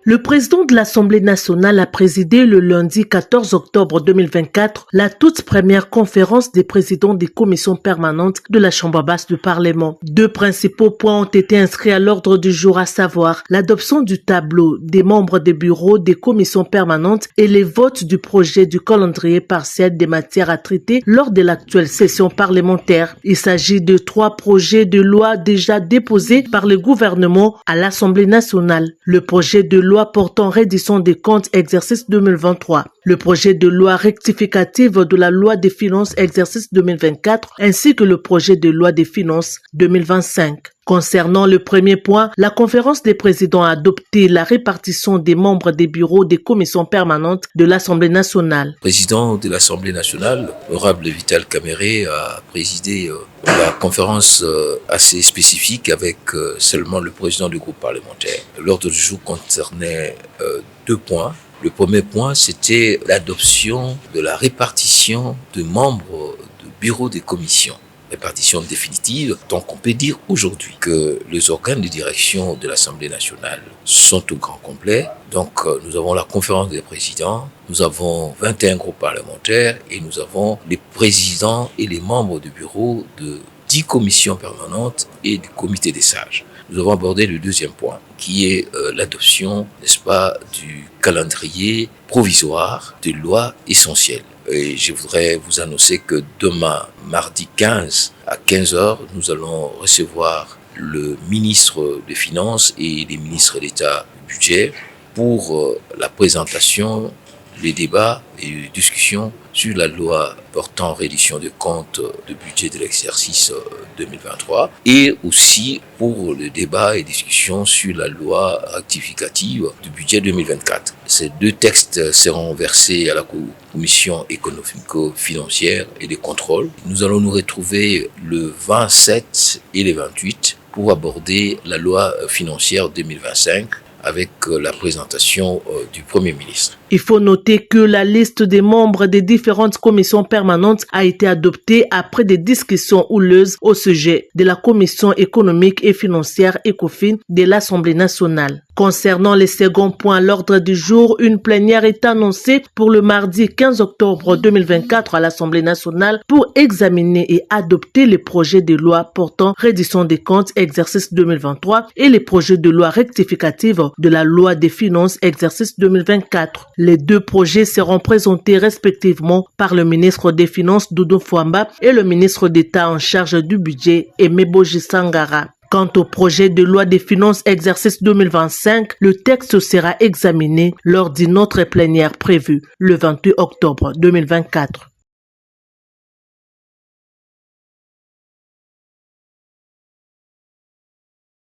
Le président de l'Assemblée nationale a présidé le lundi 14 octobre 2024 la toute première conférence des présidents des commissions permanentes de la Chambre basse du Parlement. Deux principaux points ont été inscrits à l'ordre du jour, à savoir l'adoption du tableau des membres des bureaux des commissions permanentes et les votes du projet du calendrier partiel des matières à traiter lors de l'actuelle session parlementaire. Il s'agit de 3 projets de loi déjà déposés par le gouvernement à l'Assemblée nationale. Le projet de loi portant reddition des comptes exercice 2023, le projet de loi rectificative de la loi des finances exercice 2024 ainsi que le projet de loi des finances 2025. Concernant le premier point, la conférence des présidents a adopté la répartition des membres des bureaux des commissions permanentes de l'Assemblée nationale. Le président de l'Assemblée nationale, l'honorable Vital Kamerhe, a présidé la conférence assez spécifique avec seulement le président du groupe parlementaire. L'ordre du jour concernait 2 points. Le premier point, c'était l'adoption de la répartition de membres du bureau des commissions. Répartition définitive, donc on peut dire aujourd'hui que les organes de direction de l'Assemblée nationale sont au grand complet. Donc nous avons la conférence des présidents, nous avons 21 groupes parlementaires et nous avons les présidents et les membres du bureau de 10 commissions permanentes et du comité des sages. Nous avons abordé le deuxième point qui est l'adoption, n'est-ce pas, du calendrier provisoire des lois essentielles. Et je voudrais vous annoncer que demain, mardi 15 à 15h, nous allons recevoir le ministre des Finances et les ministres d'État du Budget pour la présentation, les débats et les discussions sur la loi portant reddition de comptes de budget de l'exercice 2023 et aussi pour le débat et discussion sur la loi rectificative du budget 2024. Ces 2 textes seront versés à la commission économico-financière et de contrôle. Nous allons nous retrouver le 27 et le 28 pour aborder la loi financière 2025 avec la présentation du Premier ministre. Il faut noter que la liste des membres des différentes commissions permanentes a été adoptée après des discussions houleuses au sujet de la commission économique et financière ECOFIN de l'Assemblée nationale. Concernant les seconds points à l'ordre du jour, une plénière est annoncée pour le mardi 15 octobre 2024 à l'Assemblée nationale pour examiner et adopter les projets de loi portant reddition des comptes exercice 2023 et les projets de loi rectificative de la loi des finances exercice 2024. Les 2 projets seront présentés respectivement par le ministre des Finances Doudou Fouamba et le ministre d'État en charge du budget Emeboji Sangara. Quant au projet de loi des finances exercice 2025, le texte sera examiné lors d'une autre plénière prévue le 28 octobre 2024.